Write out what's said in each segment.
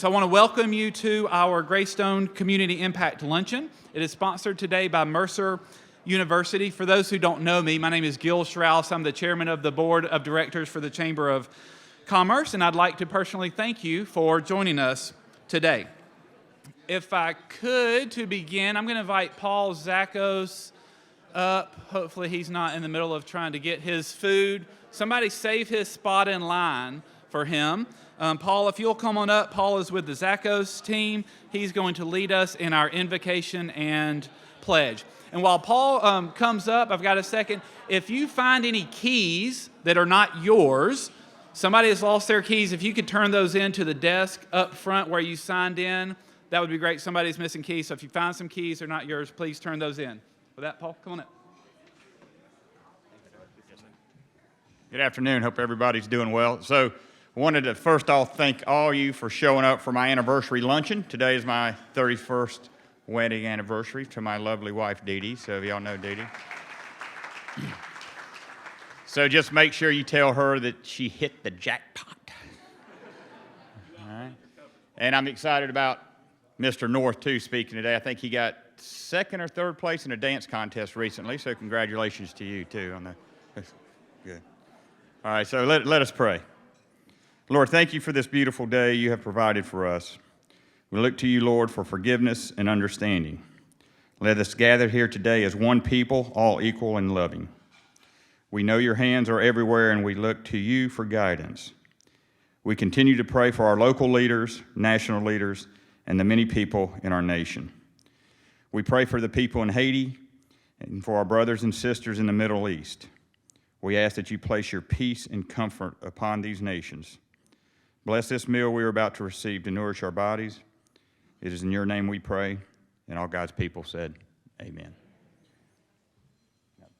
So I want to welcome you to our Greystone Community Impact Luncheon. It is sponsored today by Mercer University. For those who don't know me, my name is Gil Strauss. I'm the chairman of the board of directors for the Chamber of Commerce, and I'd like to personally thank you for joining us today. If I could, to begin, I'm going to invite Paul Zakos up. Hopefully he's not in the middle of trying to get his food. Somebody save his spot in line for him. Paul, if you'll come on up. Paul is with the Zakos team. He's going to lead us in our invocation and pledge. And while Paul comes up, I've got a second. If you find any keys that are not yours, somebody has lost their keys, if you could turn those in to the desk up front where you signed in, that would be great. Somebody's missing keys, so if you find some keys that are not yours, please turn those in. With that, Paul, come on up. Good afternoon. Hope everybody's doing well. So I wanted to first off thank all you for showing up for my anniversary luncheon. Today is my 31st wedding anniversary to my lovely wife, Dee Dee. So y'all know Dee Dee. So just make sure you tell her that she hit the jackpot. All right. And I'm excited about Mr. North, too, speaking today. I think he got second or third place in a dance contest recently, so congratulations to you, too. Good. All right, so let us pray. Lord, thank you for this beautiful day you have provided for us. We look to you, Lord, for forgiveness and understanding. Let us gather here today as one people, all equal and loving. We know your hands are everywhere, and we look to you for guidance. We continue to pray for our local leaders, national leaders, and the many people in our nation. We pray for the people in Haiti and for our brothers and sisters in the Middle East. We ask that you place your peace and comfort upon these nations. Bless this meal we are about to receive to nourish our bodies. It is in your name we pray, and all God's people said, amen.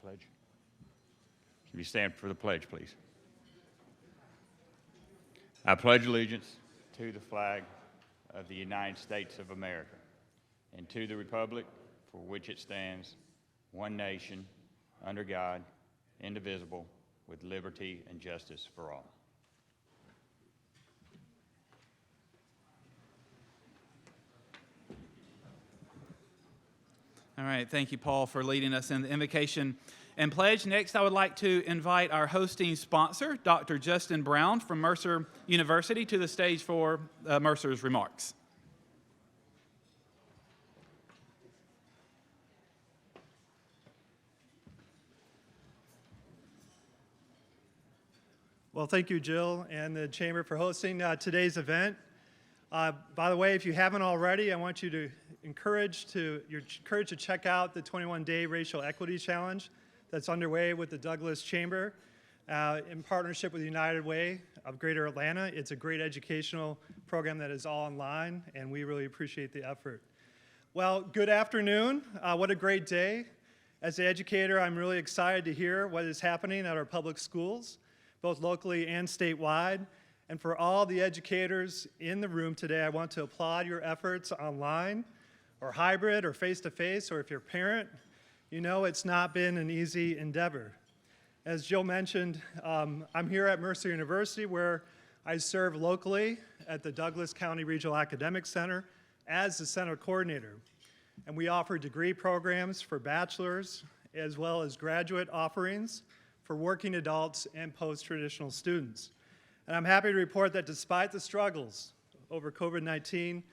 Pledge. Can you stand for the pledge, please? I pledge allegiance to the flag of the United States of America and to the republic for which it stands, one nation, under God, indivisible, with liberty and justice for all. All right, thank you, Paul, for leading us in the invocation and pledge. Next, I would like to invite our hosting sponsor, Dr. Justin Brown from Mercer University, to the stage for Mercer's remarks. Well, thank you, Jill, and the Chamber for hosting today's event. By the way, if you haven't already, I want you to encourage to check out the 21-day Racial Equity Challenge that's underway with the Douglas Chamber in partnership with United Way of Greater Atlanta. It's a great educational program that is all online, and we really appreciate the effort. Well, good afternoon. What a great day. As an educator, I'm really excited to hear what is happening at our public schools, both locally and statewide. And for all the educators in the room today, I want to applaud your efforts online or hybrid or face-to-face, or if you're a parent, you know it's not been an easy endeavor. As Jill mentioned, I'm here at Mercer University where I serve locally at the Douglas County Regional Academic Center as the center coordinator. And we offer degree programs for bachelor's as well as graduate offerings for working adults and post-traditional students. And I'm happy to report that despite the struggles over COVID-19,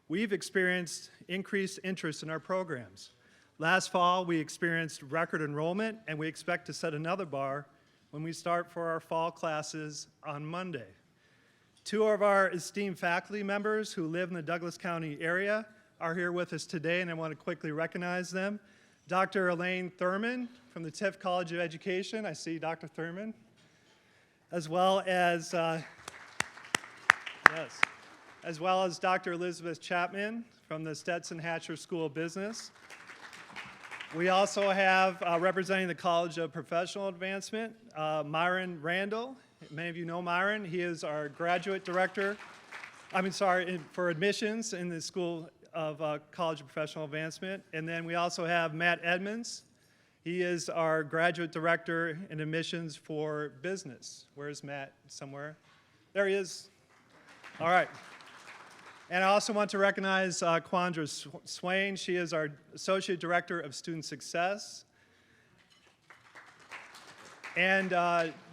we've experienced increased interest in our programs. Last fall, we experienced record enrollment, and we expect to set another bar when we start for our fall classes on Monday. Two of our esteemed faculty members who live in the Douglas County area are here with us today, and I want to quickly recognize them. Dr. Elaine Thurman from the Tift College of Education. I see Dr. Thurman. As well as Dr. Elizabeth Chapman from the Stetson Hatcher School of Business. We also have, representing the College of Professional Advancement, Myron Randall. Many of you know Myron. He is our graduate director, for admissions in the School of College of Professional Advancement. And then we also have Matt Edmonds. He is our graduate director in admissions for business. Where's Matt? Somewhere? There he is. All right. And I also want to recognize Quandra Swain. She is our Associate Director of Student Success. And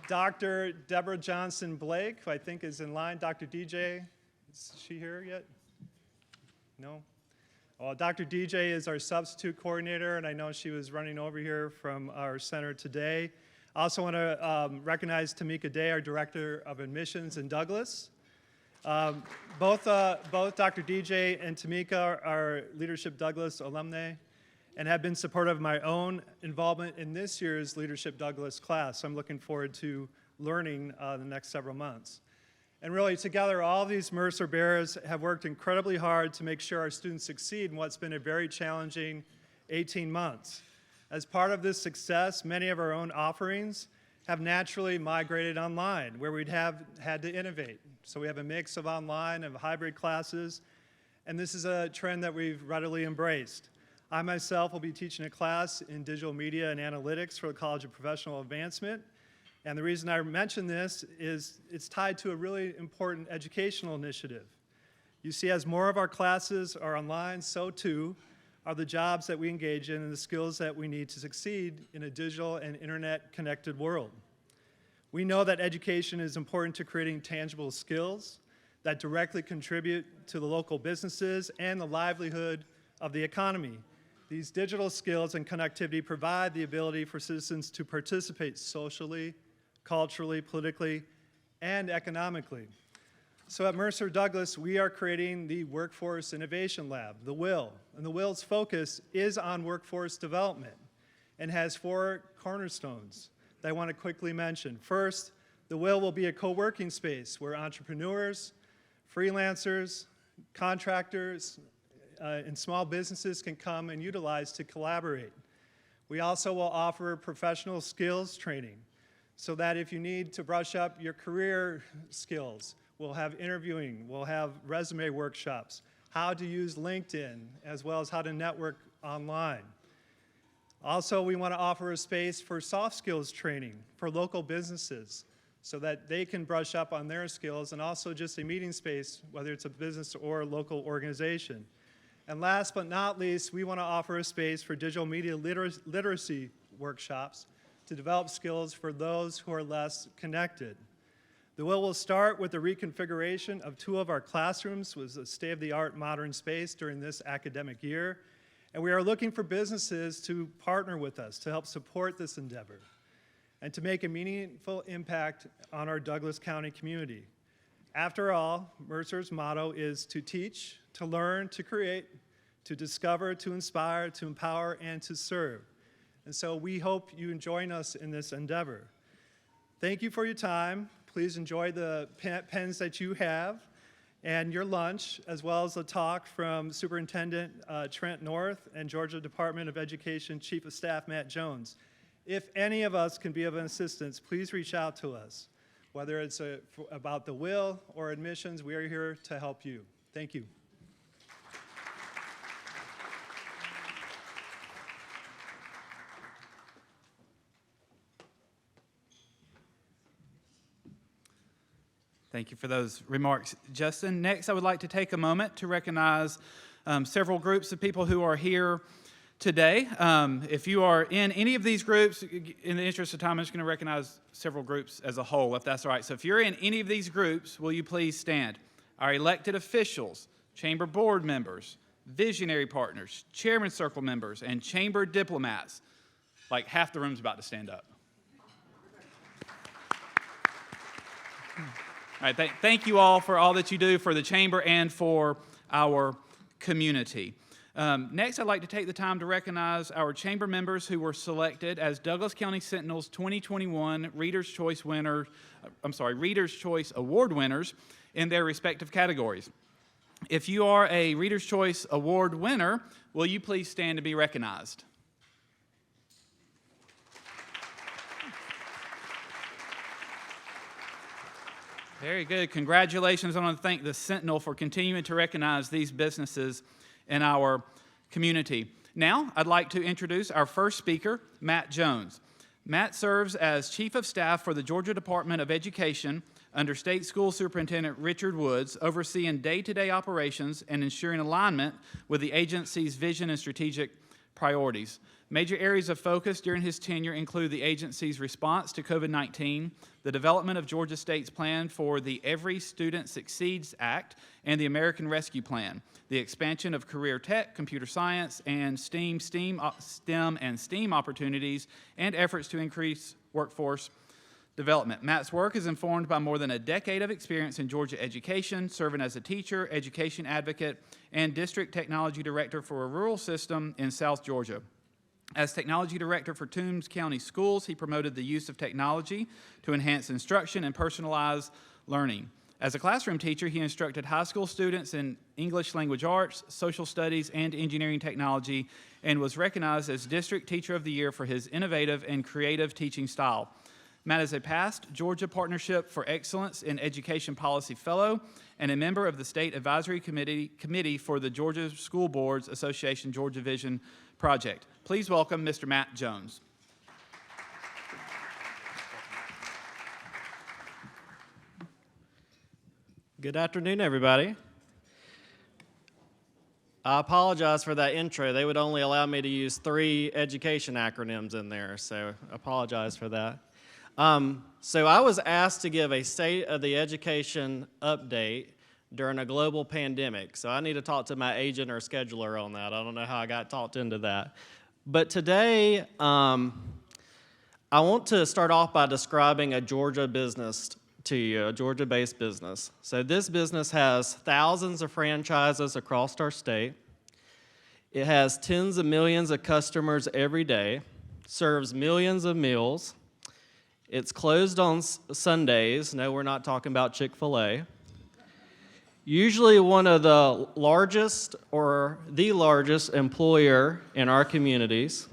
Dr. Deborah Johnson-Blake, who I think is in line. Dr. DJ, is she here yet? No? Well, Dr. DJ is our substitute coordinator, and I know she was running over here from our center today. I also want to recognize Tamika Day, our Director of Admissions in Douglas. Both Dr. DJ and Tamika are Leadership Douglas alumni and have been supportive of my own involvement in this year's Leadership Douglas class. So I'm looking forward to learning the next several months. And really, together, all these Mercer Bears have worked incredibly hard to make sure our students succeed in what's been a very challenging 18 months. As part of this success, many of our own offerings have naturally migrated online, where we'd have had to innovate. So we have a mix of online and hybrid classes, and this is a trend that we've readily embraced. I myself will be teaching a class in digital media and analytics for the College of Professional Advancement. And the reason I mention this is it's tied to a really important educational initiative. You see, as more of our classes are online, so too are the jobs that we engage in and the skills that we need to succeed in a digital and internet-connected world. We know that education is important to creating tangible skills that directly contribute to the local businesses and the livelihood of the economy. These digital skills and connectivity provide the ability for citizens to participate socially, culturally, politically, and economically. So at Mercer Douglas, we are creating the Workforce Innovation Lab, the WIL. And the WIL's focus is on workforce development and has 4 cornerstones that I want to quickly mention. First, the WIL will be a co-working space where entrepreneurs, freelancers, contractors, and small businesses can come and utilize to collaborate. We also will offer professional skills training so that if you need to brush up your career skills, we'll have interviewing, we'll have resume workshops, how to use LinkedIn, as well as how to network online. Also, we want to offer a space for soft skills training for local businesses so that they can brush up on their skills, and also just a meeting space, whether it's a business or a local organization. And last but not least, we want to offer a space for digital media literacy workshops to develop skills for those who are less connected. The WIL will start with the reconfiguration of 2 of our classrooms with a state-of-the-art modern space during this academic year. And we are looking for businesses to partner with us to help support this endeavor and to make a meaningful impact on our Douglas County community. After all, Mercer's motto is to teach, to learn, to create, to discover, to inspire, to empower, and to serve. And so we hope you join us in this endeavor. Thank you for your time. Please enjoy the pens that you have and your lunch, as well as the talk from Superintendent Trent North and Georgia Department of Education Chief of Staff Matt Jones. If any of us can be of assistance, please reach out to us. Whether it's about the WIL or admissions, we are here to help you. Thank you. Thank you for those remarks, Justin. Next, I would like to take a moment to recognize several groups of people who are here today. If you are in any of these groups, in the interest of time, I'm just going to recognize several groups as a whole, if that's all right. So if you're in any of these groups, will you please stand? Our elected officials, chamber board members, visionary partners, chairman circle members, and chamber diplomats. Like half the room's about to stand up. All right, thank you all for all that you do for the chamber and for our community. Next, I'd like to take the time to recognize our chamber members who were selected as Douglas County Sentinel's 2021 Reader's Choice Award winners in their respective categories. If you are a Reader's Choice Award winner, will you please stand to be recognized? Very good. Congratulations. I want to thank the Sentinel for continuing to recognize these businesses in our community. Now, I'd like to introduce our first speaker, Matt Jones. Matt serves as Chief of Staff for the Georgia Department of Education under State School Superintendent Richard Woods, overseeing day-to-day operations and ensuring alignment with the agency's vision and strategic priorities. Major areas of focus during his tenure include the agency's response to COVID-19, the development of Georgia State's plan for the Every Student Succeeds Act and the American Rescue Plan, the expansion of career tech, computer science, and STEM and STEAM opportunities, and efforts to increase workforce development. Matt's work is informed by more than a decade of experience in Georgia education, serving as a teacher, education advocate, and district technology director for a rural system in South Georgia. As technology director for Toombs County Schools, he promoted the use of technology to enhance instruction and personalize learning. As a classroom teacher, he instructed high school students in English language arts, social studies, and engineering technology, and was recognized as District Teacher of the Year for his innovative and creative teaching style. Matt is a past Georgia Partnership for Excellence in Education Policy Fellow and a member of the State Advisory Committee for the Georgia School Boards Association Georgia Vision Project. Please welcome Mr. Matt Jones. Good afternoon, everybody. I apologize for that intro. They would only allow me to use 3 education acronyms in there, so I apologize for that. So I was asked to give a state of the education update during a global pandemic. So I need to talk to my agent or scheduler on that. I don't know how I got talked into that. But today, I want to start off by describing a Georgia business to you, a Georgia-based business. So this business has thousands of franchises across our state. It has tens of millions of customers every day, serves millions of meals. It's closed on Sundays. No, we're not talking about Chick-fil-A. Usually one of the largest or the largest employer in our communities.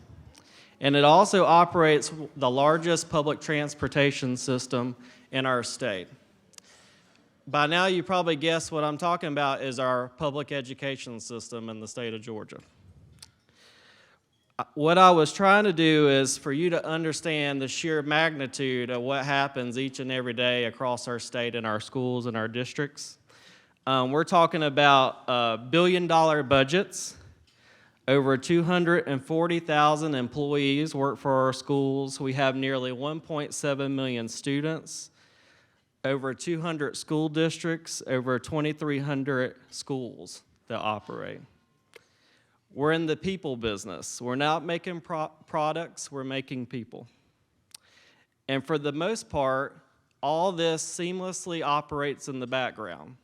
And it also operates the largest public transportation system in our state. By now you probably guessed what I'm talking about is our public education system in the state of Georgia. What I was trying to do is for you to understand the sheer magnitude of what happens each and every day across our state and our schools and our districts. We're talking about billion-dollar budgets. Over 240,000 employees work for our schools. We have nearly 1.7 million students, over 200 school districts, over 2,300 schools that operate. We're in the people business. We're not making products, we're making people. And for the most part, all this seamlessly operates in the background.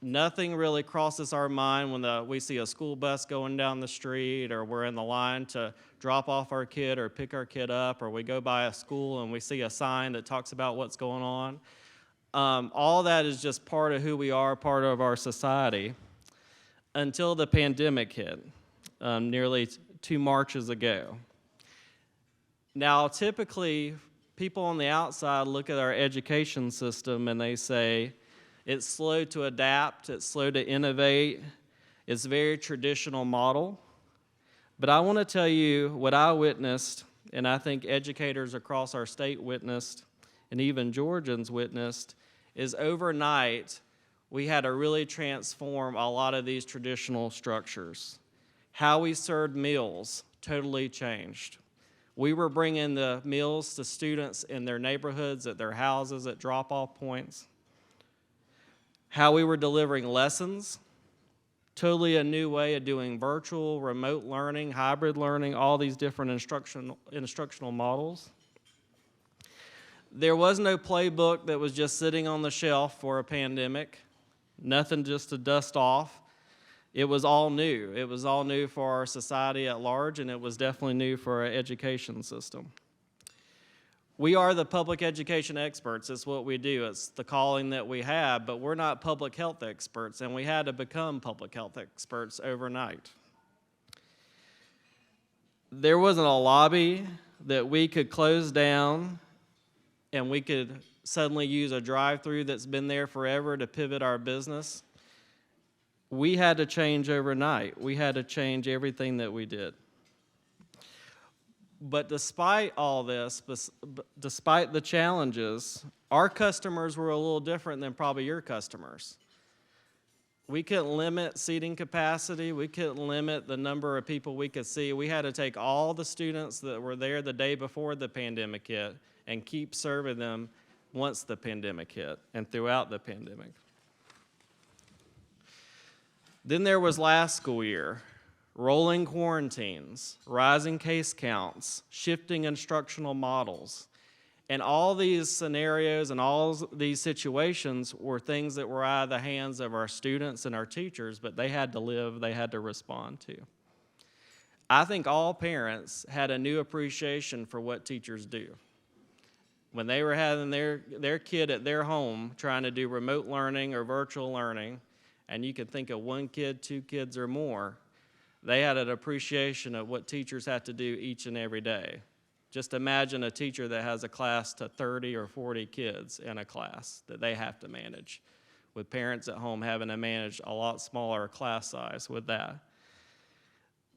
Nothing really crosses our mind when we see a school bus going down the street, or we're in the line to drop off our kid or pick our kid up, or we go by a school and we see a sign that talks about what's going on. All that is just part of who we are, part of our society, until the pandemic hit, nearly 2 Marches ago. Now, typically, people on the outside look at our education system and they say, it's slow to adapt, it's slow to innovate, it's a very traditional model. But I want to tell you what I witnessed, and I think educators across our state witnessed, and even Georgians witnessed, is overnight we had to really transform a lot of these traditional structures. How we served meals totally changed. We were bringing the meals to students in their neighborhoods, at their houses, at drop-off points. How we were delivering lessons, totally a new way of doing virtual, remote learning, hybrid learning, all these different instructional models. There was no playbook that was just sitting on the shelf for a pandemic, nothing just to dust off. It was all new. It was all new for our society at large, and it was definitely new for our education system. We are the public education experts. It's what we do. It's the calling that we have, but we're not public health experts, and we had to become public health experts overnight. There wasn't a lobby that we could close down and we could suddenly use a drive-through that's been there forever to pivot our business. We had to change overnight. We had to change everything that we did. But despite all this, despite the challenges, our customers were a little different than probably your customers. We couldn't limit seating capacity. We couldn't limit the number of people we could see. We had to take all the students that were there the day before the pandemic hit and keep serving them once the pandemic hit and throughout the pandemic. Then there was last school year, rolling quarantines, rising case counts, shifting instructional models. And all these scenarios and all these situations were things that were out of the hands of our students and our teachers, but they had to live, they had to respond to. I think all parents had a new appreciation for what teachers do. When they were having their kid at their home trying to do remote learning or virtual learning, and you could think of one kid, two kids, or more, they had an appreciation of what teachers have to do each and every day. Just imagine a teacher that has a class to 30 or 40 kids in a class that they have to manage, with parents at home having to manage a lot smaller class size with that.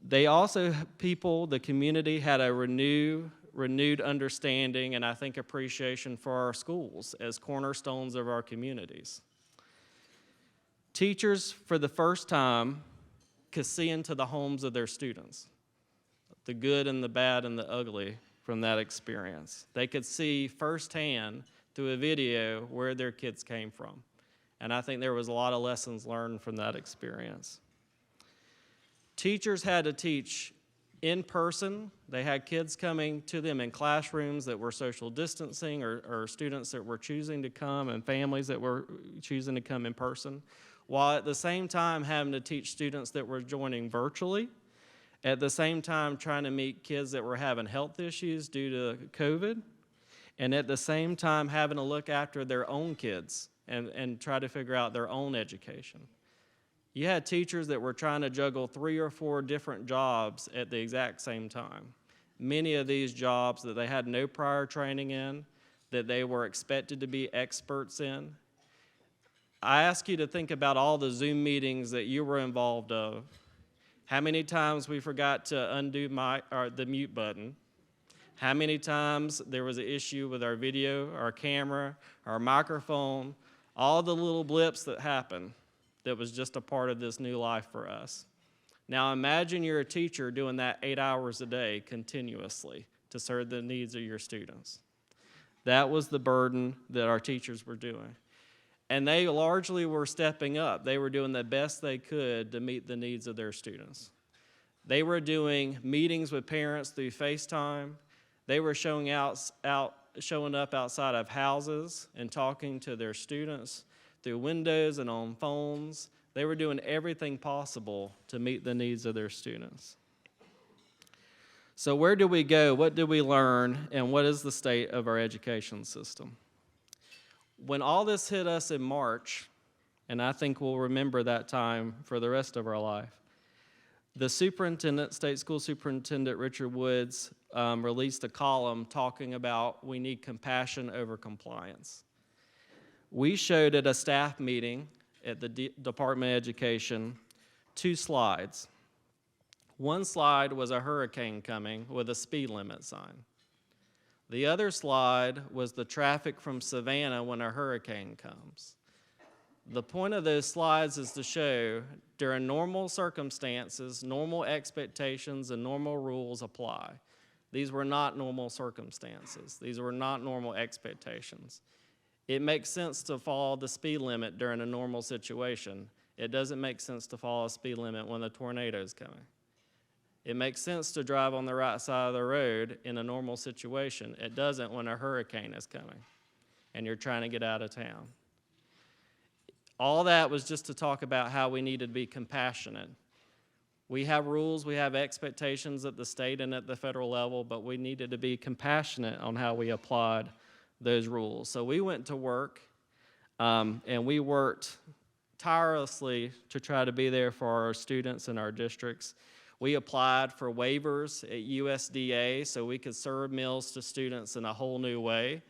They also, the community had a renewed understanding and I think appreciation for our schools as cornerstones of our communities. Teachers, for the first time, could see into the homes of their students, the good and the bad and the ugly from that experience. They could see firsthand through a video where their kids came from. And I think there was a lot of lessons learned from that experience. Teachers had to teach in person. They had kids coming to them in classrooms that were social distancing or students that were choosing to come and families that were choosing to come in person, while at the same time having to teach students that were joining virtually, at the same time trying to meet kids that were having health issues due to COVID, and at the same time having to look after their own kids and try to figure out their own education. You had teachers that were trying to juggle 3 or 4 different jobs at the exact same time. Many of these jobs that they had no prior training in, that they were expected to be experts in. I ask you to think about all the Zoom meetings that you were involved of. How many times we forgot to undo the mute button? How many times there was an issue with our video, our camera, our microphone, all the little blips that happened that was just a part of this new life for us. Now imagine you're a teacher doing that 8 hours a day continuously to serve the needs of your students. That was the burden that our teachers were doing. And they largely were stepping up. They were doing the best they could to meet the needs of their students. They were doing meetings with parents through FaceTime. They were showing up outside of houses and talking to their students through windows and on phones. They were doing everything possible to meet the needs of their students. So where do we go? What do we learn? And what is the state of our education system? When all this hit us in March, and I think we'll remember that time for the rest of our life, the superintendent, state school superintendent Richard Woods, released a column talking about we need compassion over compliance. We showed at a staff meeting at the Department of Education 2 slides. One slide was a hurricane coming with a speed limit sign. The other slide was the traffic from Savannah when a hurricane comes. The point of those slides is to show during normal circumstances, normal expectations and normal rules apply. These were not normal circumstances. These were not normal expectations. It makes sense to follow the speed limit during a normal situation. It doesn't make sense to follow a speed limit when a tornado is coming. It makes sense to drive on the right side of the road in a normal situation. It doesn't when a hurricane is coming and you're trying to get out of town. All that was just to talk about how we needed to be compassionate. We have rules, we have expectations at the state and at the federal level, but we needed to be compassionate on how we applied those rules. So we went to work and we worked tirelessly to try to be there for our students in our districts. We applied for waivers at USDA so we could serve meals to students in a whole new way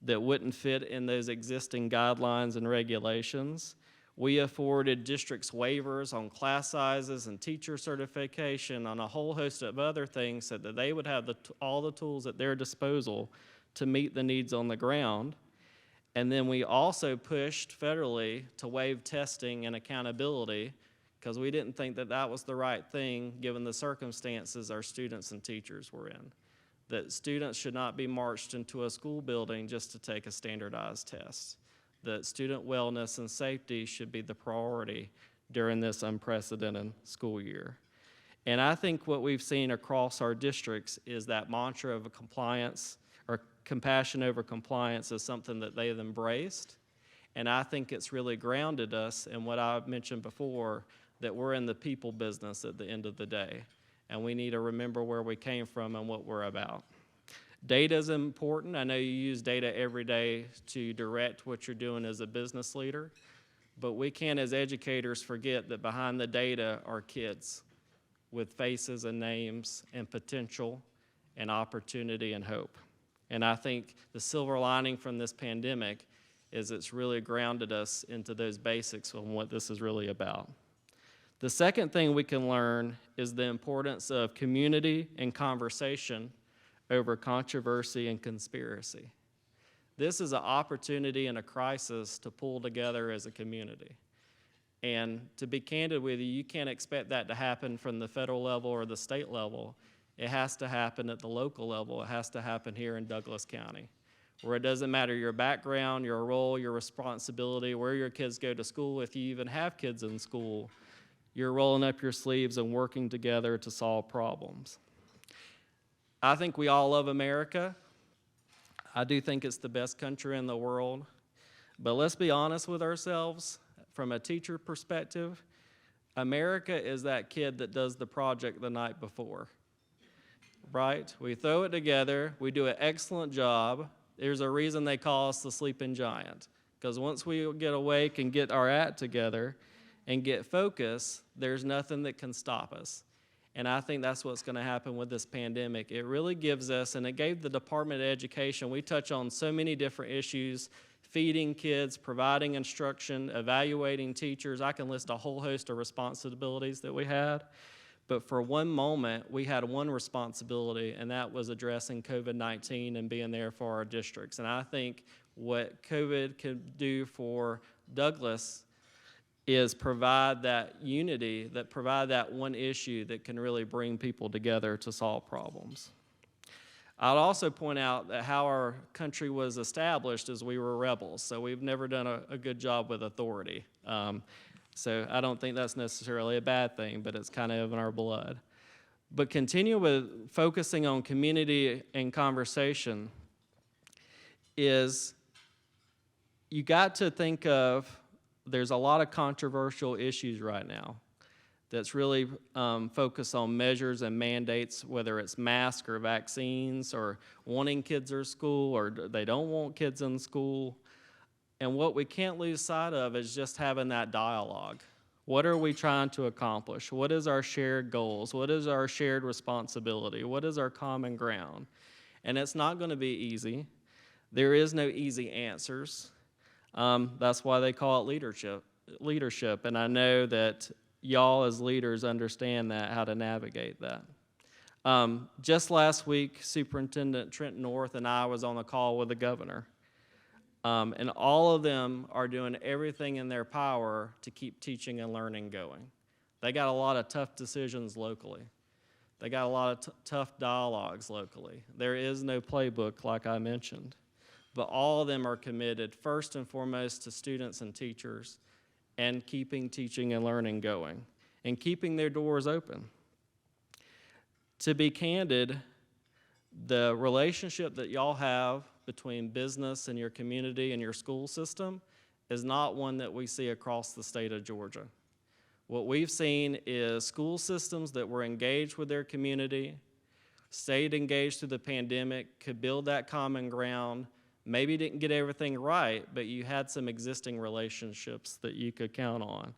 that wouldn't fit in those existing guidelines and regulations. We afforded districts waivers on class sizes and teacher certification on a whole host of other things so that they would have all the tools at their disposal to meet the needs on the ground. And then we also pushed federally to waive testing and accountability because we didn't think that that was the right thing given the circumstances our students and teachers were in. That students should not be marched into a school building just to take a standardized test. That student wellness and safety should be the priority during this unprecedented school year. And I think what we've seen across our districts is that mantra of compliance or compassion over compliance is something that they've embraced. And I think it's really grounded us in what I've mentioned before, that we're in the people business at the end of the day. And we need to remember where we came from and what we're about. Data is important. I know you use data every day to direct what you're doing as a business leader, but we can't as educators forget that behind the data are kids with faces and names and potential and opportunity and hope. And I think the silver lining from this pandemic is it's really grounded us into those basics on what this is really about. The second thing we can learn is the importance of community and conversation over controversy and conspiracy. This is an opportunity in a crisis to pull together as a community. And to be candid with you, you can't expect that to happen from the federal level or the state level. It has to happen at the local level. It has to happen here in Douglas County, where it doesn't matter your background, your role, your responsibility, where your kids go to school, if you even have kids in school, you're rolling up your sleeves and working together to solve problems. I think we all love America. I do think it's the best country in the world. But let's be honest with ourselves. From a teacher perspective, America is that kid that does the project the night before, right? We throw it together. We do an excellent job. There's a reason they call us the sleeping giant, because once we get awake and get our act together and get focused, there's nothing that can stop us. And I think that's what's going to happen with this pandemic. It really gives us, and it gave the Department of Education, we touch on so many different issues, feeding kids, providing instruction, evaluating teachers. I can list a whole host of responsibilities that we had. But for one moment, we had one responsibility, and that was addressing COVID-19 and being there for our districts. And I think what COVID could do for Douglas is provide that unity, that provide that one issue that can really bring people together to solve problems. I'd also point out that how our country was established is we were rebels, so we've never done a good job with authority. So I don't think that's necessarily a bad thing, but it's kind of in our blood. But continue with focusing on community and conversation is you got to think of, there's a lot of controversial issues right now that's really focused on measures and mandates, whether it's masks or vaccines or wanting kids in school or they don't want kids in school. And what we can't lose sight of is just having that dialogue. What are we trying to accomplish? What is our shared goals? What is our shared responsibility? What is our common ground? And it's not going to be easy. There is no easy answers. That's why they call it leadership. And I know that y'all as leaders understand that, how to navigate that. Just last week, Superintendent Trent North and I was on a call with the governor. And all of them are doing everything in their power to keep teaching and learning going. They got a lot of tough decisions locally. They got a lot of tough dialogues locally. There is no playbook, like I mentioned. But all of them are committed, first and foremost, to students and teachers and keeping teaching and learning going and keeping their doors open. To be candid, the relationship that y'all have between business and your community and your school system is not one that we see across the state of Georgia. What we've seen is school systems that were engaged with their community, stayed engaged through the pandemic, could build that common ground, maybe didn't get everything right, but you had some existing relationships that you could count on.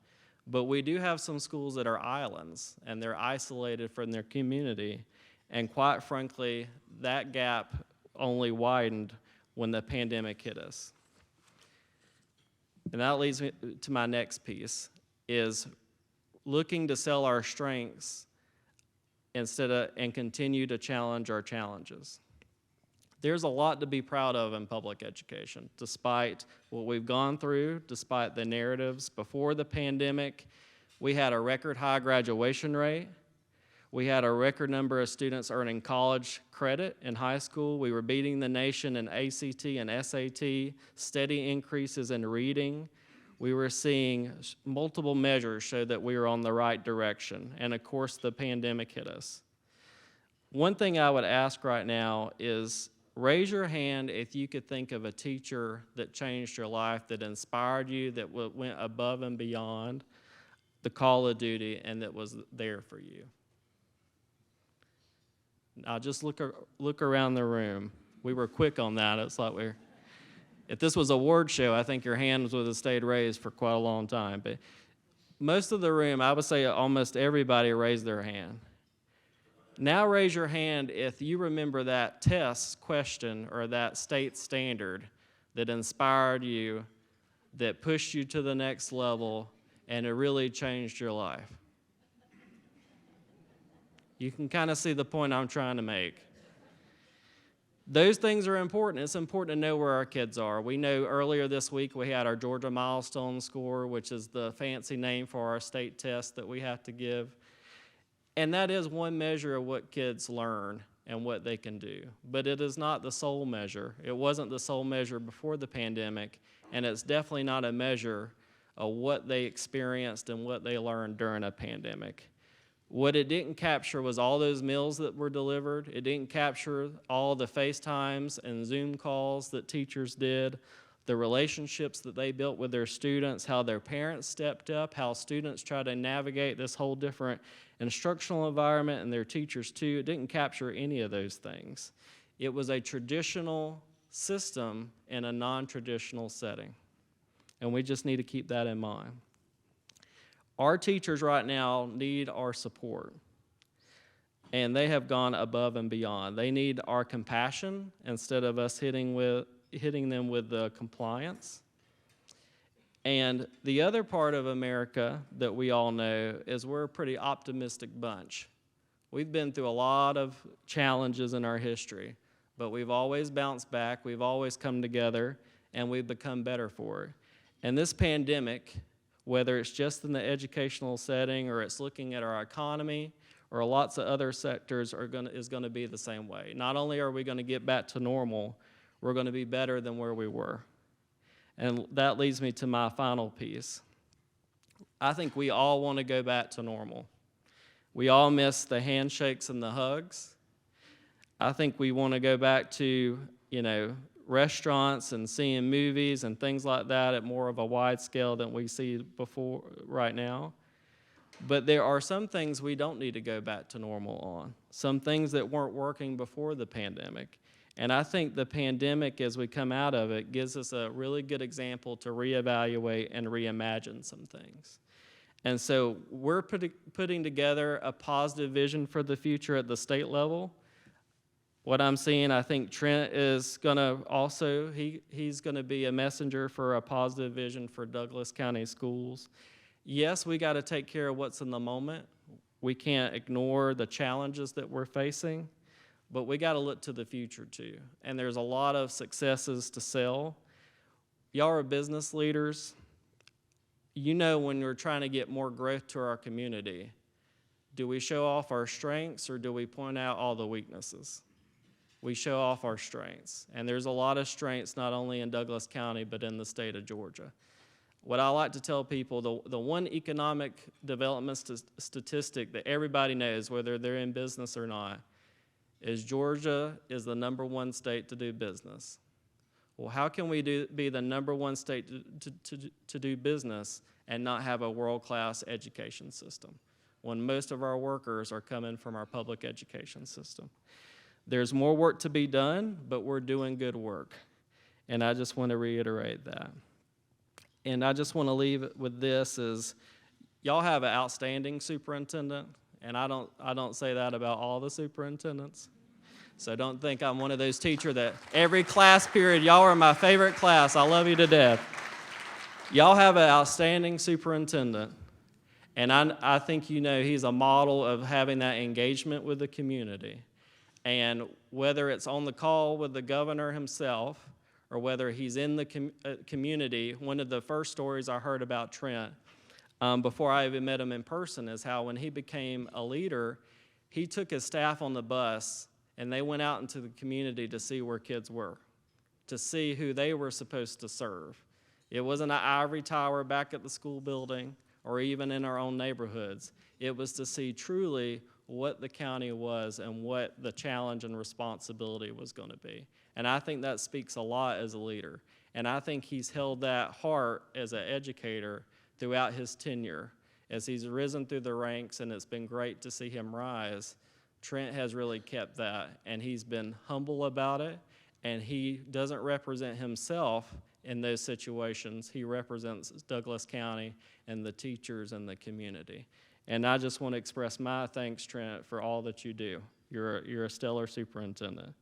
But we do have some schools that are islands, and they're isolated from their community. And quite frankly, that gap only widened when the pandemic hit us. And that leads me to my next piece, is looking to sell our strengths and continue to challenge our challenges. There's a lot to be proud of in public education, despite what we've gone through, despite the narratives. Before the pandemic, we had a record high graduation rate. We had a record number of students earning college credit in high school. We were beating the nation in ACT and SAT, steady increases in reading. We were seeing multiple measures show that we were on the right direction. And of course, the pandemic hit us. One thing I would ask right now is, raise your hand if you could think of a teacher that changed your life, that inspired you, that went above and beyond the call of duty, and that was there for you. Now just look around the room. We were quick on that. It's like if this was a award show, I think your hands would have stayed raised for quite a long time. But most of the room, I would say almost everybody raised their hand. Now raise your hand if you remember that test question or that state standard that inspired you, that pushed you to the next level, and it really changed your life. You can kind of see the point I'm trying to make. Those things are important. It's important to know where our kids are. We know earlier this week we had our Georgia Milestone Score, which is the fancy name for our state test that we have to give. And that is one measure of what kids learn and what they can do. But it is not the sole measure. It wasn't the sole measure before the pandemic, and it's definitely not a measure of what they experienced and what they learned during a pandemic. What it didn't capture was all those meals that were delivered. It didn't capture all the FaceTimes and Zoom calls that teachers did, the relationships that they built with their students, how their parents stepped up, how students tried to navigate this whole different instructional environment, and their teachers too. It didn't capture any of those things. It was a traditional system in a non-traditional setting, and we just need to keep that in mind. Our teachers right now need our support, and they have gone above and beyond. They need our compassion instead of us hitting them with the compliance. And the other part of America that we all know is we're a pretty optimistic bunch. We've been through a lot of challenges in our history, but we've always bounced back, we've always come together, and we've become better for it. And this pandemic, whether it's just in the educational setting or it's looking at our economy or lots of other sectors, is going to be the same way. Not only are we going to get back to normal, we're going to be better than where we were. And that leads me to my final piece. I think we all want to go back to normal. We all miss the handshakes and the hugs. I think we want to go back to, restaurants and seeing movies and things like that at more of a wide scale than we see before right now. But there are some things we don't need to go back to normal on, some things that weren't working before the pandemic. And I think the pandemic, as we come out of it, gives us a really good example to reevaluate and reimagine some things. And so we're putting together a positive vision for the future at the state level. What I'm seeing, I think Trent is going to also, he's going to be a messenger for a positive vision for Douglas County schools. Yes, we got to take care of what's in the moment. We can't ignore the challenges that we're facing. But we got to look to the future too. And there's a lot of successes to sell. Y'all are business leaders. You know when we're trying to get more growth to our community, do we show off our strengths or do we point out all the weaknesses? We show off our strengths. And there's a lot of strengths not only in Douglas County but in the state of Georgia. What I like to tell people, the one economic development statistic that everybody knows, whether they're in business or not, is Georgia is the #1 state to do business. Well, how can we be the #1 state to do business and not have a world-class education system when most of our workers are coming from our public education system? There's more work to be done, but we're doing good work. And I just want to reiterate that. And I just want to leave it with this is, y'all have an outstanding superintendent, and I don't say that about all the superintendents. So don't think I'm one of those teachers that every class period, y'all are my favorite class. I love you to death. Y'all have an outstanding superintendent, and I think you know he's a model of having that engagement with the community. And whether it's on the call with the governor himself or whether he's in the community, one of the first stories I heard about Trent before I even met him in person is how when he became a leader, he took his staff on the bus and they went out into the community to see where kids were, to see who they were supposed to serve. It wasn't an ivory tower back at the school building or even in our own neighborhoods. It was to see truly what the county was and what the challenge and responsibility was going to be. And I think that speaks a lot as a leader. And I think he's held that heart as an educator throughout his tenure. As he's risen through the ranks, and it's been great to see him rise, Trent has really kept that, and he's been humble about it, and he doesn't represent himself in those situations. He represents Douglas County and the teachers and the community. And I just want to express my thanks, Trent, for all that you do. You're a stellar superintendent.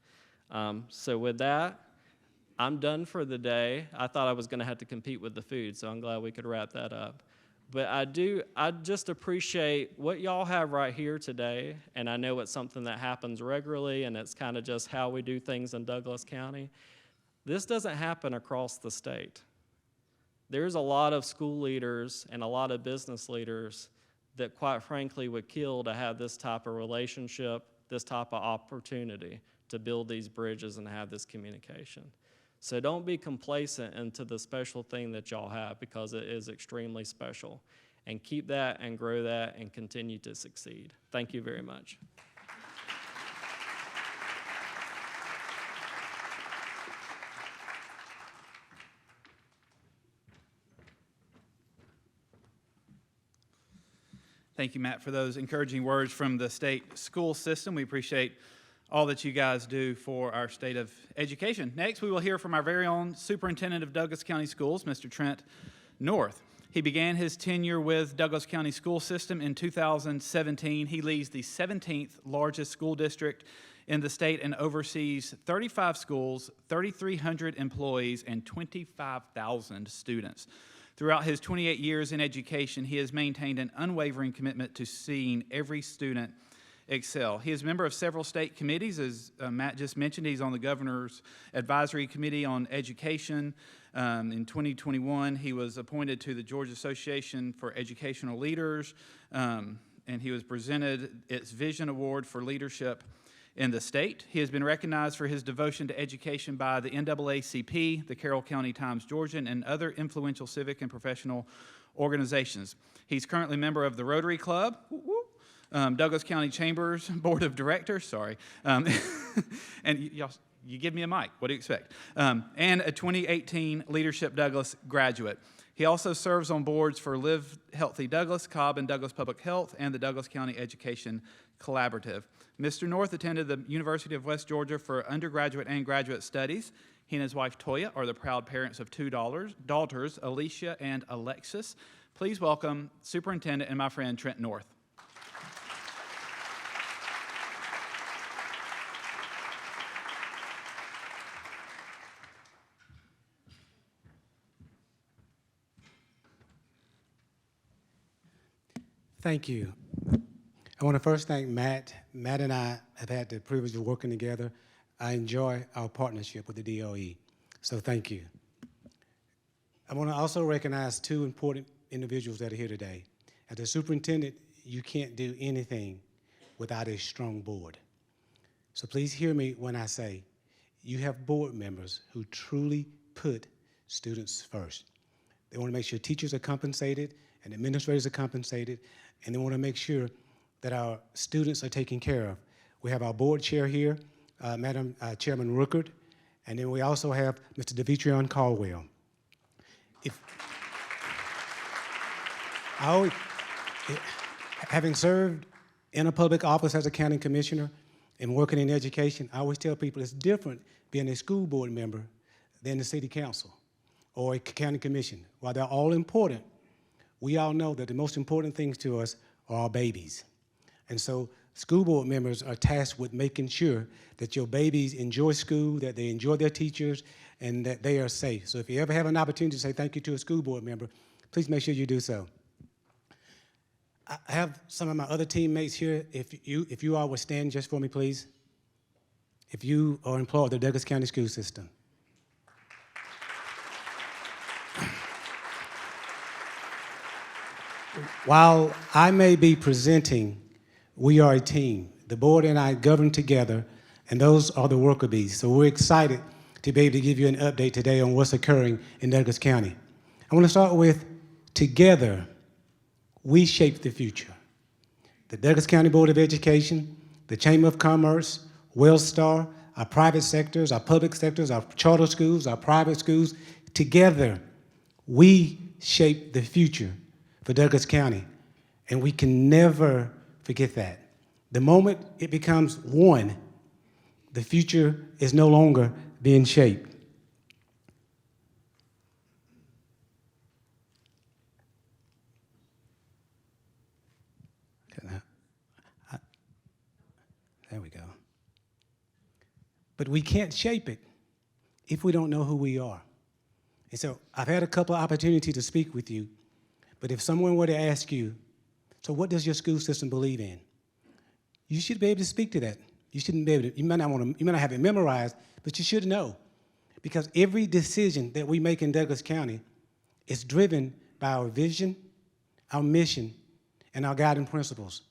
So with that, I'm done for the day. I thought I was going to have to compete with the food, so I'm glad we could wrap that up. But I just appreciate what y'all have right here today, and I know it's something that happens regularly, and it's kind of just how we do things in Douglas County. This doesn't happen across the state. There's a lot of school leaders and a lot of business leaders that quite frankly would kill to have this type of relationship, this type of opportunity to build these bridges and have this communication. So don't be complacent into the special thing that y'all have, because it is extremely special. And keep that and grow that and continue to succeed. Thank you very much. Thank you, Matt, for those encouraging words from the state school system. We appreciate all that you guys do for our state of education. Next, we will hear from our very own Superintendent of Douglas County Schools, Mr. Trent North. He began his tenure with Douglas County School System in 2017. He leads the 17th largest school district in the state and oversees 35 schools, 3,300 employees, and 25,000 students. Throughout his 28 years in education, he has maintained an unwavering commitment to seeing every student excel. He is a member of several state committees. As Matt just mentioned, he's on the Governor's Advisory Committee on Education. In 2021, he was appointed to the Georgia Association for Educational Leaders, and he was presented its Vision Award for Leadership in the state. He has been recognized for his devotion to education by the NAACP, the Carroll County Times-Georgian, and other influential civic and professional organizations. He's currently a member of the Rotary Club, Douglas County Chambers Board of Directors, and you give me a mic, what do you expect? And a 2018 Leadership Douglas graduate. He also serves on boards for Live Healthy Douglas, Cobb and Douglas Public Health, and the Douglas County Education Collaborative. Mr. North attended the University of West Georgia for undergraduate and graduate studies. He and his wife, Toya, are the proud parents of two daughters, Alicia and Alexis. Please welcome Superintendent and my friend, Trent North. Thank you. I want to first thank Matt. Matt and I have had the privilege of working together. I enjoy our partnership with the DOE, so thank you. I want to also recognize two important individuals that are here today. As a superintendent, you can't do anything without a strong board. So please hear me when I say you have board members who truly put students first. They want to make sure teachers are compensated and administrators are compensated, and they want to make sure that our students are taken care of. We have our board chair here, Madam Chairman Rookert, and then we also have Mr. Devitrion Caldwell. Having served in a public office as a county commissioner and working in education, I always tell people it's different being a school board member than the city council or a county commission. While they're all important, we all know that the most important things to us are our babies. And so school board members are tasked with making sure that your babies enjoy school, that they enjoy their teachers, and that they are safe. So if you ever have an opportunity to say thank you to a school board member, please make sure you do so. I have some of my other teammates here. If you all would stand just for me, please. If you are employed with the Douglas County School System. While I may be presenting, we are a team. The board and I govern together, and those are the worker bees. So we're excited to be able to give you an update today on what's occurring in Douglas County. I want to start with, together, we shape the future. The Douglas County Board of Education, the Chamber of Commerce, WellStar, our private sectors, our public sectors, our charter schools, our private schools, together, we shape the future for Douglas County, and we can never forget that. The moment it becomes one, the future is no longer being shaped. There we go. But we can't shape it if we don't know who we are. And so I've had a couple of opportunities to speak with you, but if someone were to ask you, so what does your school system believe in? You should be able to speak to that. You shouldn't be able to, you might not have it memorized, but you should know. Because every decision that we make in Douglas County is driven by our vision, our mission, and our guiding principles.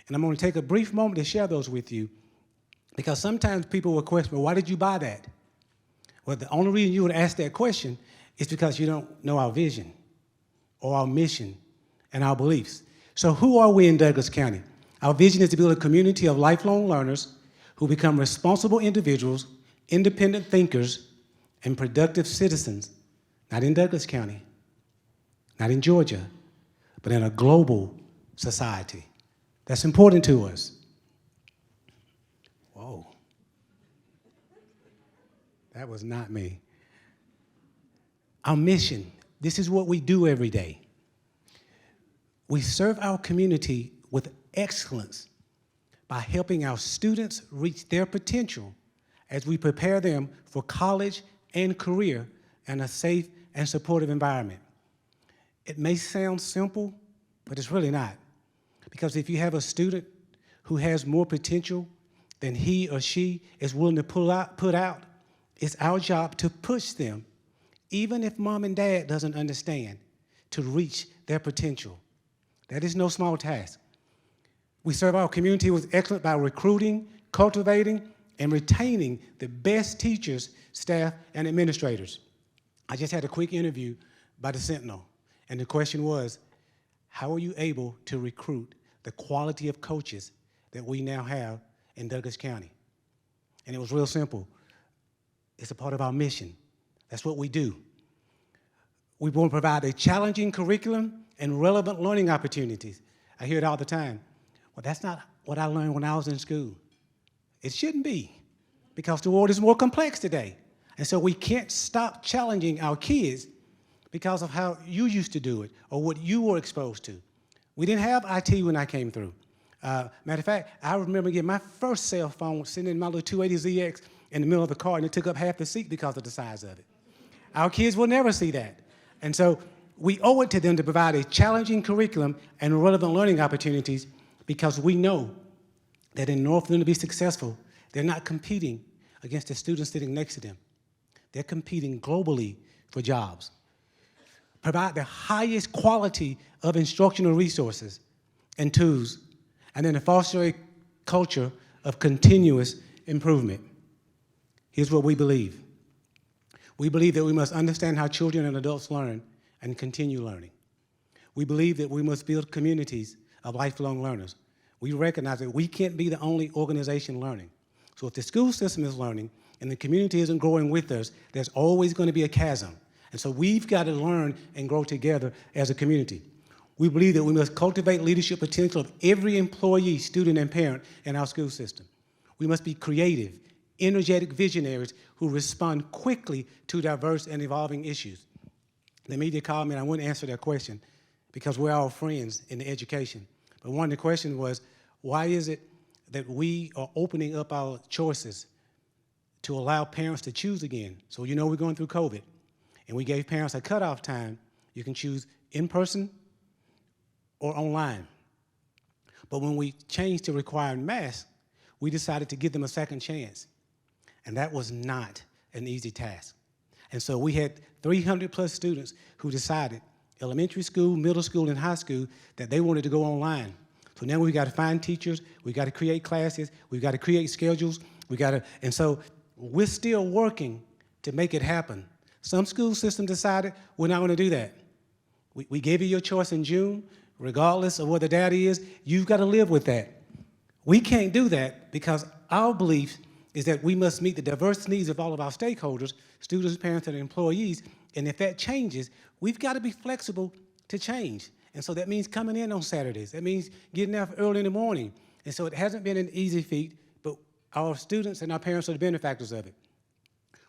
And I'm going to take a brief moment to share those with you, because sometimes people will question, well, why did you buy that? Well, the only reason you would ask that question is because you don't know our vision or our mission and our beliefs. So who are we in Douglas County? Our vision is to build a community of lifelong learners who become responsible individuals, independent thinkers, and productive citizens, not in Douglas County, not in Georgia, but in a global society. That's important to us. Whoa. That was not me. Our mission, this is what we do every day. We serve our community with excellence by helping our students reach their potential as we prepare them for college and career in a safe and supportive environment. It may sound simple, but it's really not. Because if you have a student who has more potential than he or she is willing to put out, it's our job to push them, even if mom and dad doesn't understand, to reach their potential. That is no small task. We serve our community with excellence by recruiting, cultivating, and retaining the best teachers, staff, and administrators. I just had a quick interview by the Sentinel, and the question was, how are you able to recruit the quality of coaches that we now have in Douglas County? And it was real simple. It's a part of our mission. That's what we do. We want to provide a challenging curriculum and relevant learning opportunities. I hear it all the time. Well, that's not what I learned when I was in school. It shouldn't be, because the world is more complex today. And so we can't stop challenging our kids because of how you used to do it or what you were exposed to. We didn't have IT when I came through. Matter of fact, I remember getting my first cell phone sitting in my little 280ZX in the middle of the car, and it took up half the seat because of the size of it. Our kids will never see that. And so we owe it to them to provide a challenging curriculum and relevant learning opportunities, because we know that in order for them to be successful, they're not competing against the students sitting next to them. They're competing globally for jobs. Provide the highest quality of instructional resources and tools, and then foster a culture of continuous improvement. Here's what we believe. We believe that we must understand how children and adults learn and continue learning. We believe that we must build communities of lifelong learners. We recognize that we can't be the only organization learning. So if the school system is learning and the community isn't growing with us, there's always going to be a chasm. And so we've got to learn and grow together as a community. We believe that we must cultivate leadership potential of every employee, student, and parent in our school system. We must be creative, energetic visionaries who respond quickly to diverse and evolving issues. The media called me, and I wouldn't answer their question because we're all friends in the education. But one of the questions was, why is it that we are opening up our choices to allow parents to choose again. So you know we're going through COVID, and we gave parents a cutoff time. You can choose in person or online. But when we changed to requiring masks, we decided to give them a second chance. And that was not an easy task. And so we had 300 plus students who decided, elementary school, middle school, and high school, that they wanted to go online. So now we've got to find teachers, we've got to create classes, we've got to create schedules, and so we're still working to make it happen. Some school systems decided we're not going to do that. We gave you your choice in June, regardless of what the data is, you've got to live with that. We can't do that because our belief is that we must meet the diverse needs of all of our stakeholders, students, parents, and employees, and if that changes, we've got to be flexible to change. And so that means coming in on Saturdays. That means getting up early in the morning. And so it hasn't been an easy feat, but our students and our parents are the benefactors of it.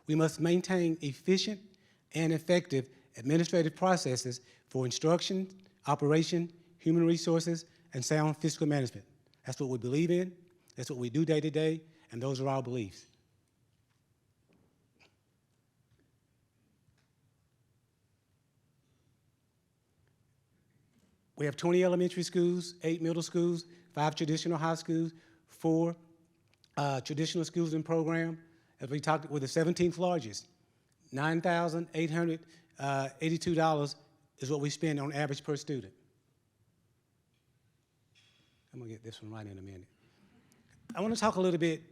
We must maintain efficient and effective administrative processes for instruction, operation, human resources, and sound fiscal management. That's what we believe in, that's what we do day to day, and those are our beliefs. We have 20 elementary schools, 8 middle schools, 5 traditional high schools, 4 traditional schools in program. As we talked, we're the 17th largest. $9,882 is what we spend on average per student. I'm gonna get this one right in a minute. I want to talk a little bit.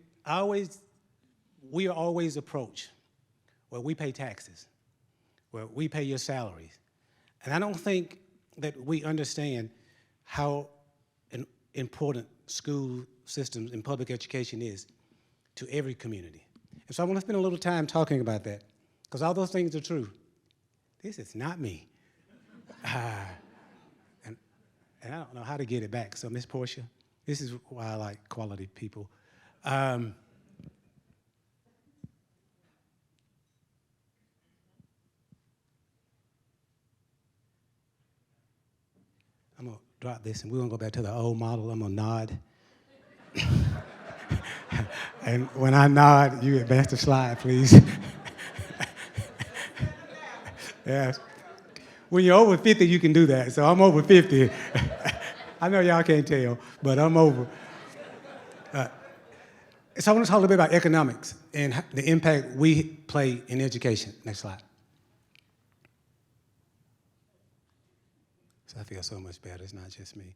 We are always approached where we pay taxes, where we pay your salaries. And I don't think that we understand how important school systems and public education is to every community. And so I want to spend a little time talking about that, because all those things are true. This is not me. And I don't know how to get it back. So, Miss Portia, this is why I like quality people. I'm going to drop this, and we're going to go back to the old model. I'm going to nod. And when I nod, you advance the slide, please. Yeah. When you're over 50, you can do that. So I'm over 50. I know y'all can't tell, but I'm over. So I want to talk a little bit about economics and the impact we play in education. Next slide. So I feel so much better. It's not just me.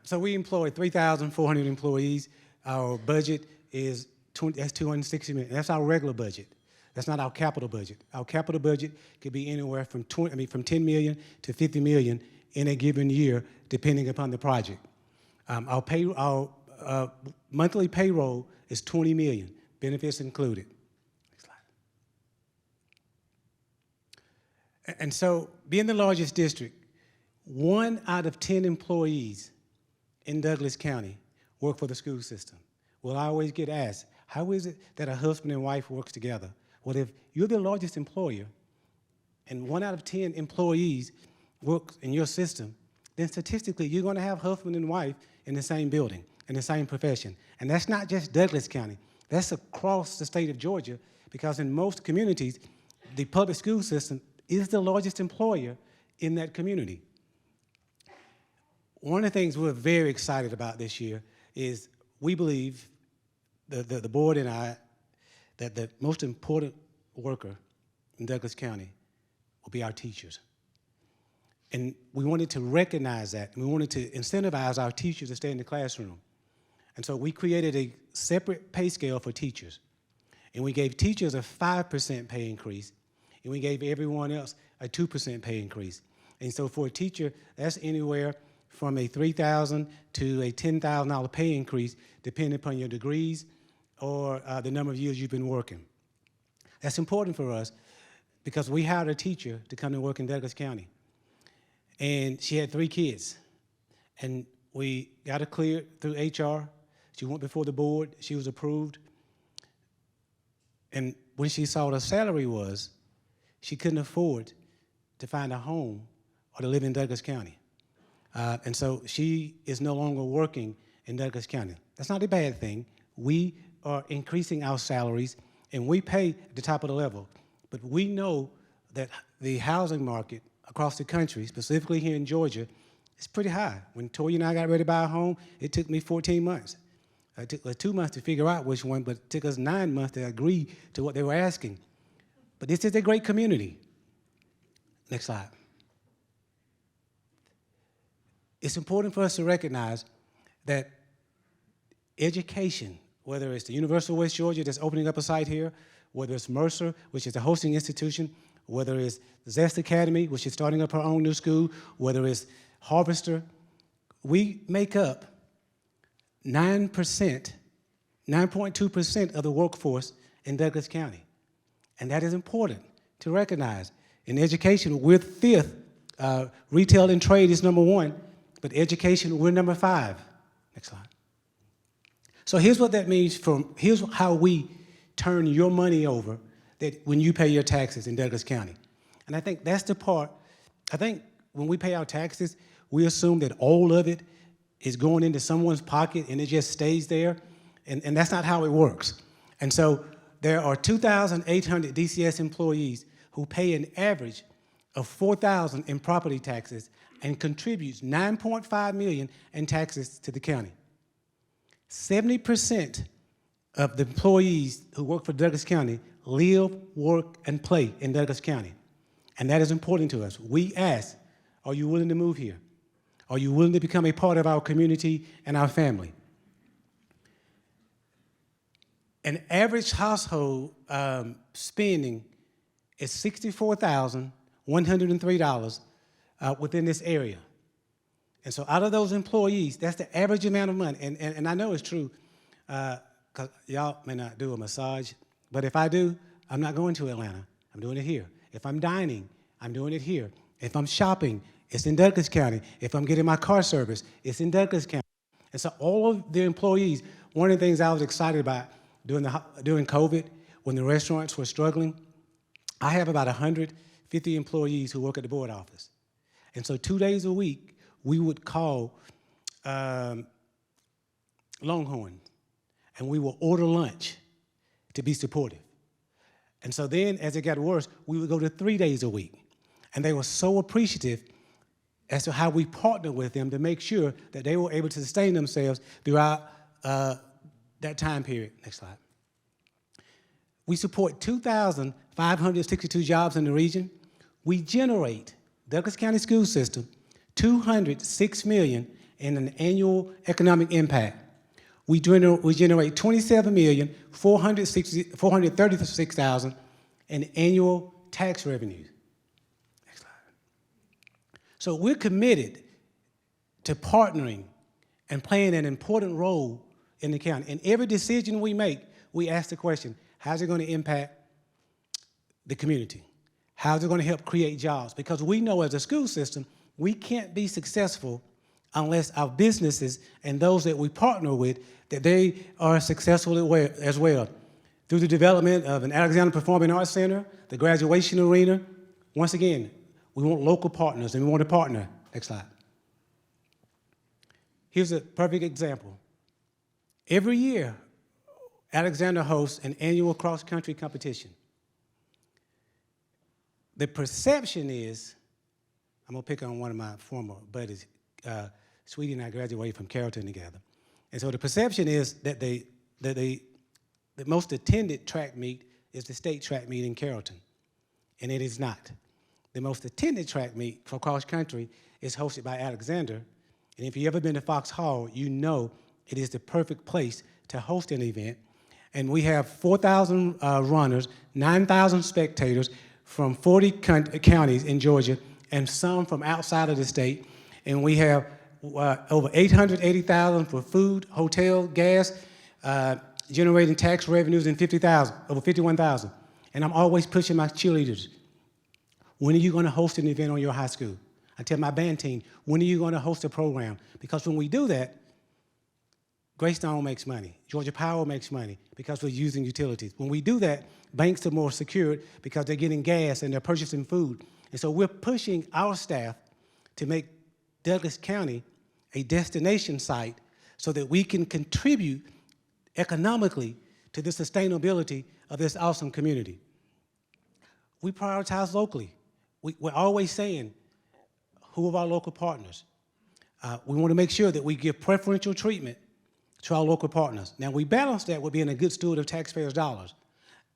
So we employ 3,400 employees. Our budget is that's $260 million. That's our regular budget. That's not our capital budget. Our capital budget could be anywhere from $10 million to $50 million in a given year, depending upon the project. Our monthly payroll is $20 million, benefits included. Next slide. And so, being the largest district, 1 out of 10 employees in Douglas County work for the school system. Well, I always get asked, how is it that a husband and wife works together? Well, if you're the largest employer and 1 out of 10 employees works in your system, then statistically you're going to have husband and wife in the same building, in the same profession. And that's not just Douglas County. That's across the state of Georgia, because in most communities, the public school system is the largest employer in that community. One of the things we're very excited about this year is we believe, the board and I, that the most important worker in Douglas County will be our teachers. And we wanted to recognize that, and we wanted to incentivize our teachers to stay in the classroom. And so we created a separate pay scale for teachers. And we gave teachers a 5% pay increase, and we gave everyone else a 2% pay increase. And so for a teacher, that's anywhere from a $3,000 to a $10,000 pay increase, depending upon your degrees or the number of years you've been working. That's important for us because we hired a teacher to come and work in Douglas County. And she had 3 kids. And we got her cleared through HR. She went before the board. She was approved. And when she saw what her salary was, she couldn't afford to find a home or to live in Douglas County. And so she is no longer working in Douglas County. That's not a bad thing. We are increasing our salaries, and we pay at the top of the level. But we know that the housing market across the country, specifically here in Georgia, is pretty high. When Toya and I got ready to buy a home, it took me 14 months. It took us 2 months to figure out which one, but it took us 9 months to agree to what they were asking. But this is a great community. Next slide. It's important for us to recognize that education, whether it's the University of West Georgia that's opening up a site here, whether it's Mercer, which is a hosting institution, whether it's Zest Academy, which is starting up her own new school, whether it's Harvester, we make up 9%, 9.2% of the workforce in Douglas County. And that is important to recognize. In education, we're 5th. Retail and trade is number 1, but education, we're number 5. Next slide. So here's what that means here's how we turn your money over that when you pay your taxes in Douglas County. And I think that's the part, I think when we pay our taxes, we assume that all of it is going into someone's pocket and it just stays there, and that's not how it works. And so there are 2,800 DCS employees who pay an average of $4,000 in property taxes and contributes $9.5 million in taxes to the county. 70% of the employees who work for Douglas County live, work, and play in Douglas County. And that is important to us. We ask, are you willing to move here? Are you willing to become a part of our community and our family? An average household spending is $64,103 within this area. And so out of those employees, that's the average amount of money. And I know it's true, because y'all may not do a massage, but if I do, I'm not going to Atlanta. I'm doing it here. If I'm dining, I'm doing it here. If I'm shopping, it's in Douglas County. If I'm getting my car service, it's in Douglas County. And so all of the employees, one of the things I was excited about during COVID, when the restaurants were struggling, I have about 150 employees who work at the board office. And so 2 days a week, we would call Longhorn, and we would order lunch to be supportive. And so then, as it got worse, we would go to 3 days a week. And they were so appreciative as to how we partnered with them to make sure that they were able to sustain themselves throughout that time period. Next slide. We support 2,562 jobs in the region. We generate, Douglas County School System, $206 million in an annual economic impact. We generate $27,436,000 in annual tax revenues. Next slide. So we're committed to partnering and playing an important role in the county. And every decision we make, we ask the question, how's it going to impact the community? How's it going to help create jobs? Because we know as a school system, we can't be successful unless our businesses and those that we partner with, that they are successful as well. Through the development of an Alexander Performing Arts Center, the graduation arena, once again, we want local partners and we want to partner. Next slide. Here's a perfect example. Every year, Alexander hosts an annual cross-country competition. The perception is, I'm gonna pick on one of my former buddies, Sweetie and I graduated from Carrollton together. And so the perception is that the most attended track meet is the state track meet in Carrollton, and it is not. The most attended track meet for cross country is hosted by Alexander, and if you've ever been to Fox Hall, you know it is the perfect place to host an event. And we have 4,000 runners, 9,000 spectators from 40 counties in Georgia, and some from outside of the state. And we have over 880,000 for food, hotel, gas, generating tax revenues in over 51,000. And I'm always pushing my cheerleaders. When are you going to host an event on your high school? I tell my band team, when are you going to host a program? Because when we do that, Greystone makes money. Georgia Power makes money because we're using utilities. When we do that, banks are more secured because they're getting gas and they're purchasing food. And so we're pushing our staff to make Douglas County a destination site so that we can contribute economically to the sustainability of this awesome community. We prioritize locally. We're always saying, who are our local partners? We want to make sure that we give preferential treatment to our local partners. Now, we balance that with being a good steward of taxpayers' dollars.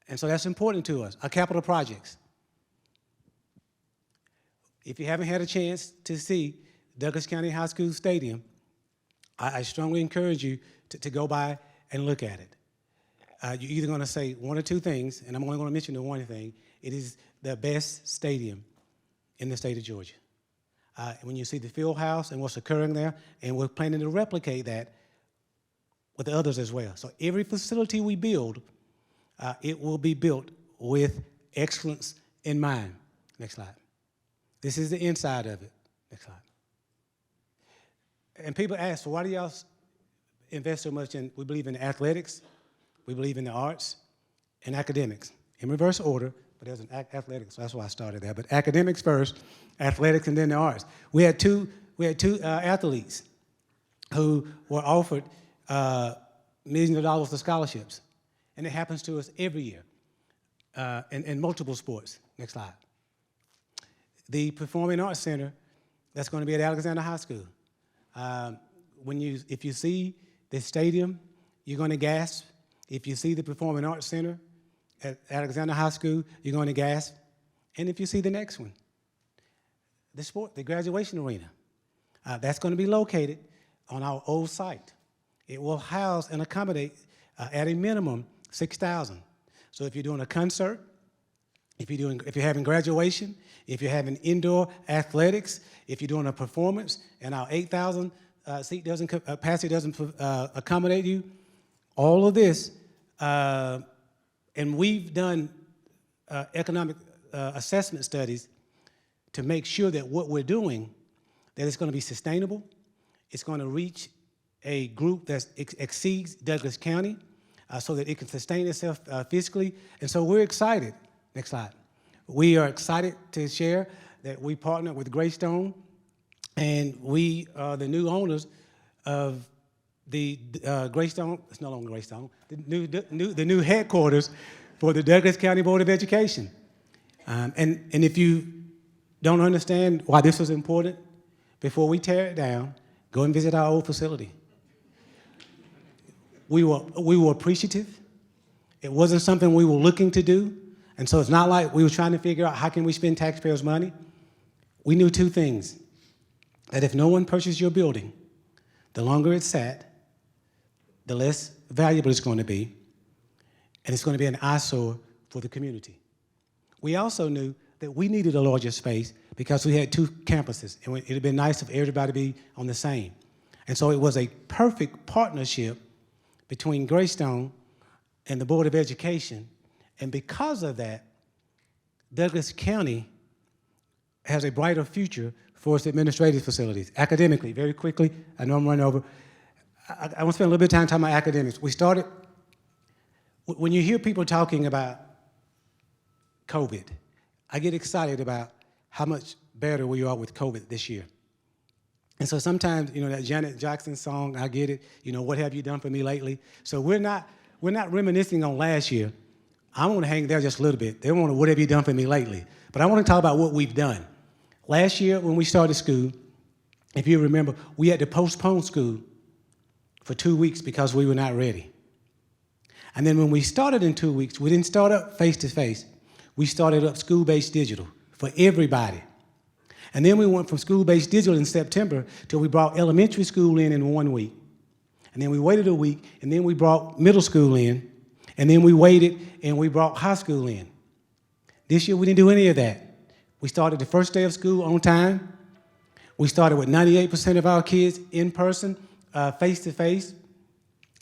And so that's important to us. Our capital projects. If you haven't had a chance to see Douglas County High School Stadium, I strongly encourage you to go by and look at it. You're either going to say one or two things, and I'm only going to mention the one thing. It is the best stadium in the state of Georgia. When you see the field house and what's occurring there, and we're planning to replicate that with the others as well. So every facility we build, it will be built with excellence in mind. Next slide. This is the inside of it. Next slide. And people ask, well, why do y'all invest so much in, we believe in athletics, we believe in the arts, and academics. In reverse order, but there's an athletics, so that's why I started there. But academics first, athletics, and then the arts. We had two athletes who were offered millions of dollars of scholarships, and it happens to us every year in multiple sports. Next slide. The Performing Arts Center that's going to be at Alexander High School. If you see the stadium, you're going to gasp. If you see the Performing Arts Center at Alexander High School, you're going to gasp. And if you see the next one, the graduation arena, that's going to be located on our old site. It will house and accommodate, at a minimum, 6,000. So if you're doing a concert, if you're having graduation, if you're having indoor athletics, if you're doing a performance, and our 8,000 seat capacity doesn't accommodate you, all of this, and we've done economic assessment studies to make sure that what we're doing, that it's going to be sustainable, it's going to reach a group that exceeds Douglas County, so that it can sustain itself fiscally, and so we're excited. Next slide. We are excited to share that we partner with Greystone, and we are the new owners of the Greystone. It's no longer Greystone. The new headquarters for the Douglas County Board of Education. And if you don't understand why this was important, before we tear it down, go and visit our old facility. We were appreciative. It wasn't something we were looking to do. And so it's not like we were trying to figure out how can we spend taxpayers' money. We knew two things, that if no one purchased your building, the longer it sat, the less valuable it's going to be, and it's going to be an eyesore for the community. We also knew that we needed a larger space because we had two campuses, and it would have been nice if everybody be on the same. And so it was a perfect partnership between Greystone and the Board of Education. And because of that, Douglas County has a brighter future for its administrative facilities. Academically, very quickly, I know I'm running over. I want to spend a little bit of time talking about academics. When you hear people talking about COVID, I get excited about how much better we are with COVID this year. And so sometimes, that Janet Jackson song, I get it, what have you done for me lately? So we're not reminiscing on last year. I want to hang there just a little bit. They want to, what have you done for me lately? But I want to talk about what we've done. Last year when we started school, if you remember, we had to postpone school for 2 weeks because we were not ready. And then when we started in 2 weeks, we didn't start up face-to-face. We started up school-based digital for everybody. And then we went from school-based digital in September till we brought elementary school in 1 week. And then we waited a week, and then we brought middle school in, and then we waited and we brought high school in. This year we didn't do any of that. We started the first day of school on time. We started with 98% of our kids in person, face-to-face.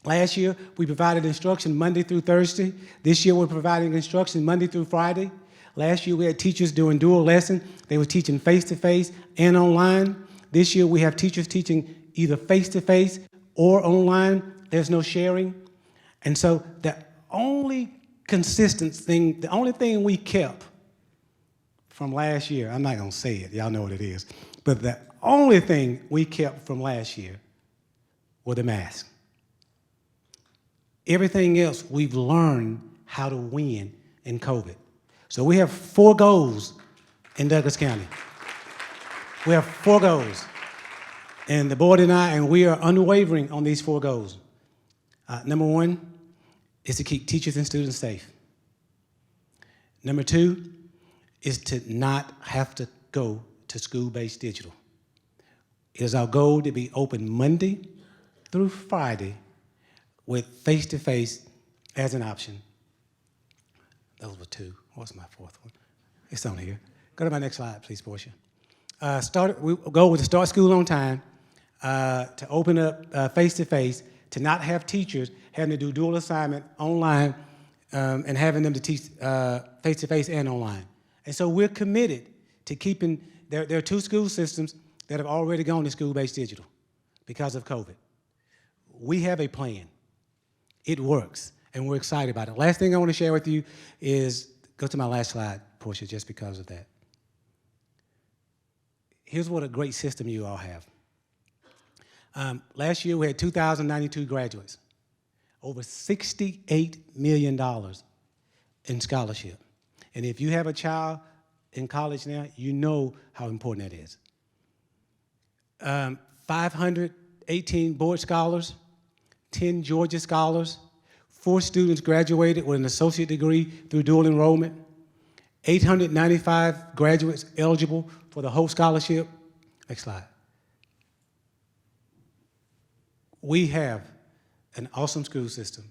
Last year we provided instruction Monday through Thursday. This year we're providing instruction Monday through Friday. Last year we had teachers doing dual lesson. They were teaching face-to-face and online. This year we have teachers teaching either face-to-face or online. There's no sharing. And so the only consistent thing, the only thing we kept from last year, I'm not going to say it, y'all know what it is, but the only thing we kept from last year were the masks. Everything else, we've learned how to win in COVID. So we have 4 goals in Douglas County. We have 4 goals. And the board and we are unwavering on these 4 goals. Number 1 is to keep teachers and students safe. Number 2 is to not have to go to school-based digital. It is our goal to be open Monday through Friday with face-to-face as an option. Those were 2. What's my 4th one? It's on here. Go to my next slide, please, Portia. We go with to start school on time, to open up face-to-face, to not have teachers having to do dual assignment online and having them to teach face-to-face and online. And so we're committed to keeping, there are 2 school systems that have already gone to school-based digital because of COVID. We have a plan. It works, and we're excited about it. Last thing I want to share with you is, go to my last slide, Portia, just because of that. Here's what a great system you all have. Last year, we had 2,092 graduates, over $68 million in scholarship. And if you have a child in college now, you know how important that is. 518 board scholars, 10 Georgia scholars, 4 students graduated with an associate degree through dual enrollment, 895 graduates eligible for the Hope Scholarship. Next slide. We have an awesome school system,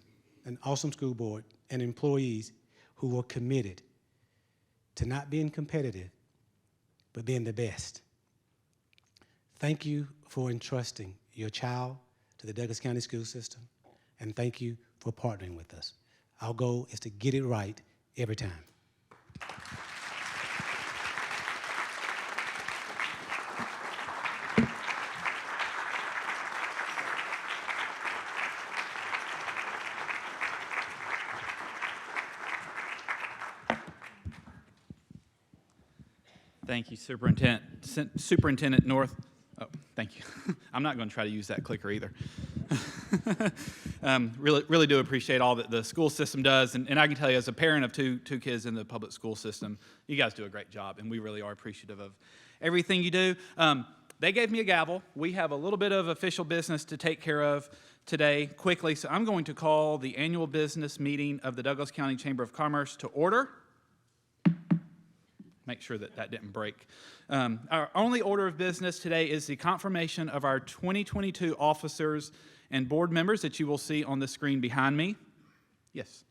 an awesome school board, and employees who are committed to not being competitive, but being the best. Thank you for entrusting your child to the Douglas County school system, and thank you for partnering with us. Our goal is to get it right every time. Thank you, Superintendent North. Oh, thank you. I'm not going to try to use that clicker either. Really do appreciate all that the school system does, and I can tell you, as a parent of two kids in the public school system, you guys do a great job, and we really are appreciative of everything you do. They gave me a gavel. We have a little bit of official business to take care of today quickly, so I'm going to call the annual business meeting of the Douglas County Chamber of Commerce to order. Make sure that didn't break. Our only order of business today is the confirmation of our 2022 officers and board members that you will see on the screen behind me. Yes.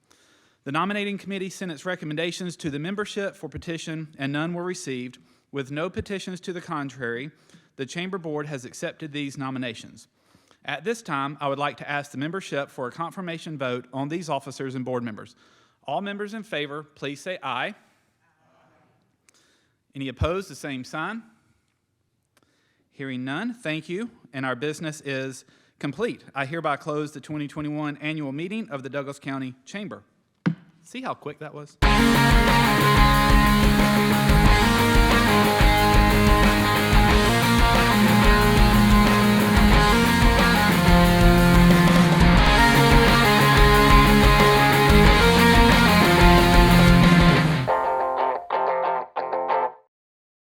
The nominating committee sent its recommendations to the membership for petition, and none were received. With no petitions to the contrary, the Chamber Board has accepted these nominations. At this time, I would like to ask the membership for a confirmation vote on these officers and board members. All members in favor, please say aye. Any opposed, the same sign. Hearing none, thank you, and our business is complete. I hereby close the 2021 annual meeting of the Douglas County Chamber. See how quick that was?